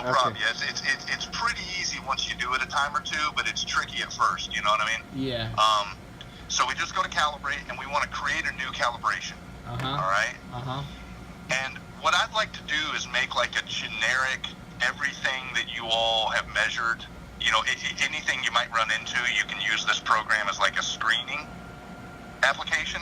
no problem. Yeah, it's pretty easy once you do it a time or two, but it's tricky at first. You know what I mean? Yeah. So we just go to calibrate, and we want to create a new calibration. All right. And what I'd like to do is make like a generic everything that you all have measured. You know, anything you might run into, you can use this program as like a screening application.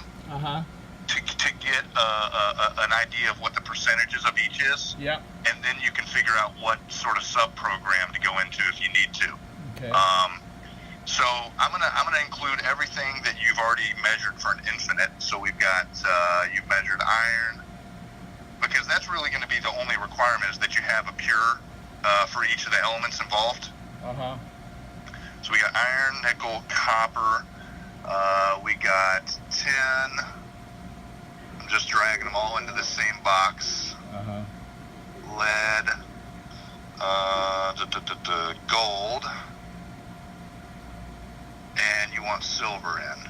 To get an idea of what the percentages of each is. Yeah. And then you can figure out what sort of sub-program to go into if you need to. Okay. So I'm gonna include everything that you've already measured for an infinite. So we've got you've measured iron, because that's really going to be the only requirement, is that you have a pure for each of the elements involved. So we got iron, nickel, copper. We got tin. I'm just dragging them all into the same box. Lead, gold, and you want silver in.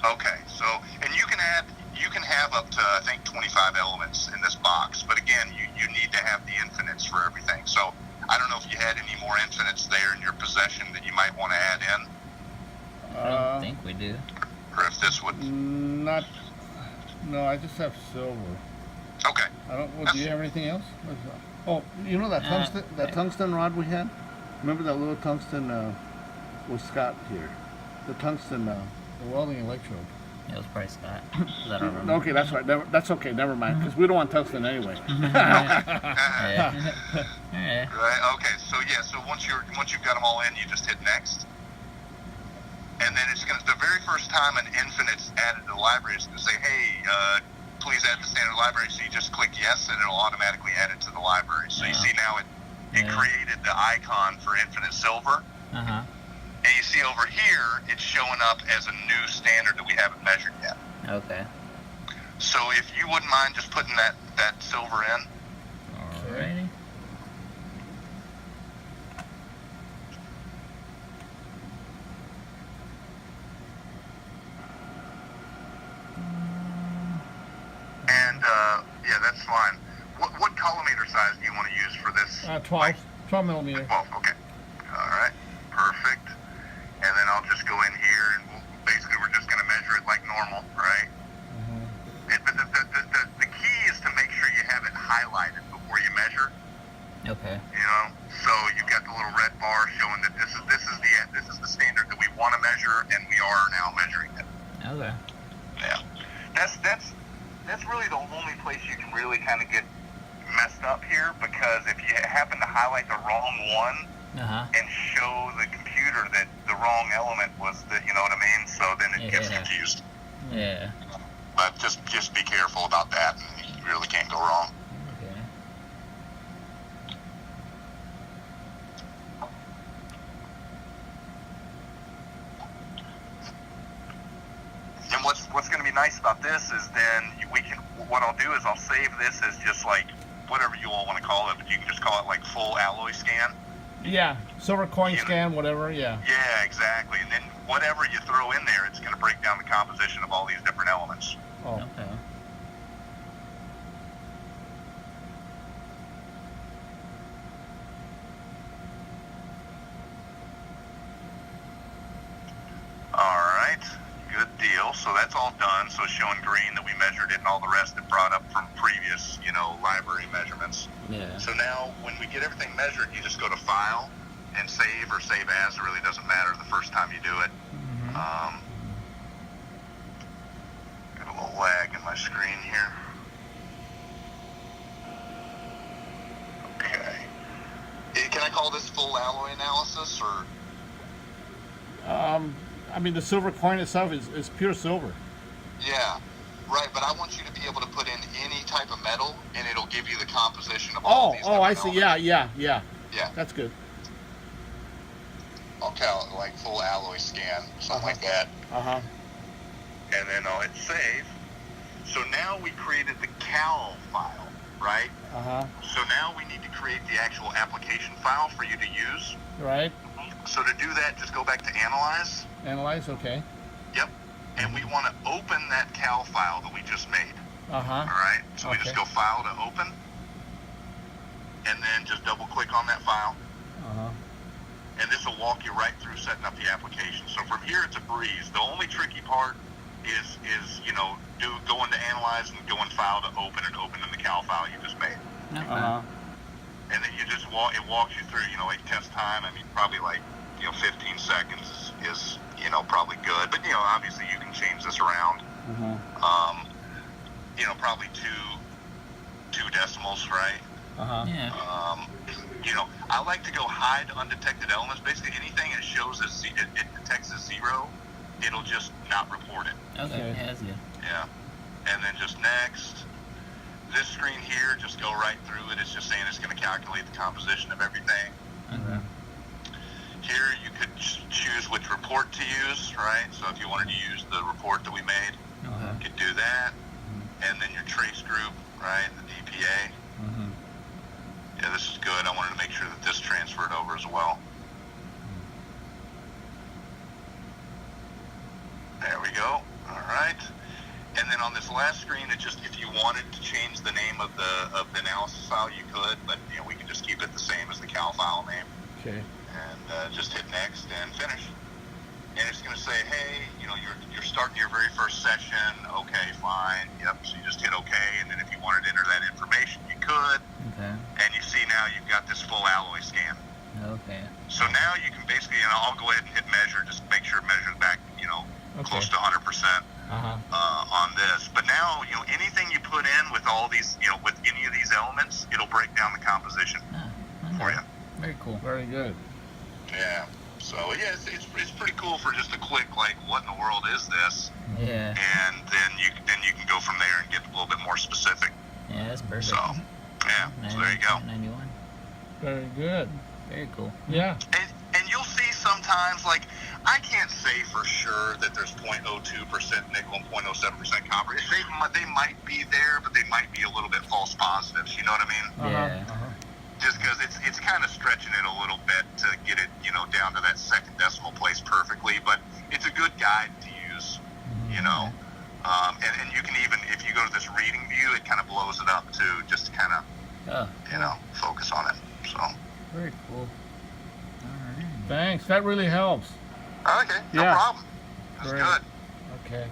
Okay, so, and you can have up to, I think, 25 elements in this box, but again, you need to have the infinites for everything. So I don't know if you had any more infinites there in your possession that you might want to add in. I don't think we do. Or if this would... No, I just have silver. Okay. I don't. Well, do you have anything else? Oh, you know that tungsten rod we had? Remember that little tungsten with Scott here? The tungsten the welding electrode. It was probably Scott. I don't remember. Okay, that's right. That's okay. Never mind, because we don't want tungsten anyway. Yeah. Right. Okay. So yeah. So once you've got them all in, you just hit next. And then it's the very first time an infinite's added to the library, it's going to say, hey, please add to the standard library. So you just click yes, and it'll automatically add it to the library. So you see now it created the icon for infinite silver. And you see over here, it's showing up as a new standard that we haven't measured yet. Okay. So if you wouldn't mind just putting that silver in. Alrighty. And, yeah, that's fine. What collimator size do you want to use for this? 12. 12 millimeter. 12, okay. All right, perfect. And then I'll just go in here, and basically we're just going to measure it like normal, right? But the key is to make sure you have it highlighted before you measure. Okay. You know, so you've got the little red bar showing that this is the standard that we want to measure, and we are now measuring it. Okay. Yeah, that's really the only place you can really kind of get messed up here, because if you happen to highlight the wrong one and show the computer that the wrong element was the, you know what I mean? So then it gets confused. Yeah. But just be careful about that, and you really can't go wrong. Okay. And what's going to be nice about this is then what I'll do is I'll save this as just like whatever you all want to call it, but you can just call it like full alloy scan. Yeah, silver coin scan, whatever, yeah. Yeah, exactly. And then whatever you throw in there, it's going to break down the composition of all these different elements. Oh. Okay. All right, good deal. So that's all done. So it's showing green that we measured it, and all the rest it brought up from previous, library measurements. Yeah. So now when we get everything measured, you just go to File and Save or Save As. It really doesn't matter the first time you do it. Got a little lag in my screen here. Okay. Can I call this full alloy analysis, or? I mean, the silver coin itself is pure silver. Yeah, right. But I want you to be able to put in any type of metal, and it'll give you the composition of all these. Oh, I see. Elements. Yeah. That's good. I'll call it like full alloy scan, something like that. And then I'll hit save. So now we created the cal file, right? So now we need to create the actual application file for you to use. Right. So to do that, just go back to Analyze. Analyze, okay. Yep. And we want to open that cal file that we just made. All right. So we just go File to Open. and then just double click on that file. Uh-huh. And this will walk you right through setting up the application. So from here, it's a breeze. The only tricky part is going to analyze and going file to open and opening the cal file you just made. Okay. Uh-huh. And then you just it walks you through, like test time. I mean, probably 15 seconds is probably good. But, obviously you can change this around. Uh-huh. Probably two decimals, right? Uh-huh. Yeah. I like to go hide undetected elements. Basically, anything that shows it detects as 0, it'll just not report it. Okay. Yeah, that's good. Yeah. And then just next. This screen here, just go right through it. It's just saying it's going to calculate the composition of everything. Okay. Here, you could choose which report to use, right? So if you wanted to use the report that we made, Okay. you could do that. And then your trace group, right, the DPA. Mm-hmm. Yeah, this is good. I wanted to make sure that this transferred over as well. There we go. All right. And then on this last screen, it just, if you wanted to change the name of the analysis file, you could, but we can just keep it the same as the cal file name. Okay. And just hit next and finish. And it's going to say, hey, you're starting your very first session. Okay, fine. Yep. So you just hit OK, and then if you wanted to enter that information, you could. Okay. And you see now you've got this full alloy scan. Okay. So now you can basically, I'll go ahead and hit measure, just make sure it measures back, close to 100% on this. But now, anything you put in with all these, with any of these elements, it'll break down the composition for you. Very cool. Very good. Yeah. So yeah, it's pretty cool for just a click, like what in the world is this? Yeah. And then you can go from there and get a little bit more specific. Yeah, that's perfect. So yeah, so there you go. 91. Very good. Very cool. Yeah. And you'll see sometimes, like, I can't say for sure that there's 0.02% nickel and 0.07% copper. They might be there, but they might be a little bit false positives. You know what I mean? Yeah. Uh-huh. Just because it's kind of stretching it a little bit to get it, down to that second decimal place perfectly. But it's a good guide to use, And you can even, if you go to this reading view, it kind of blows it up too, just to kind of, focus on it. So. Very cool. Alright. Thanks. That really helps. Okay, no Yeah. problem. That's Great. good. Okay.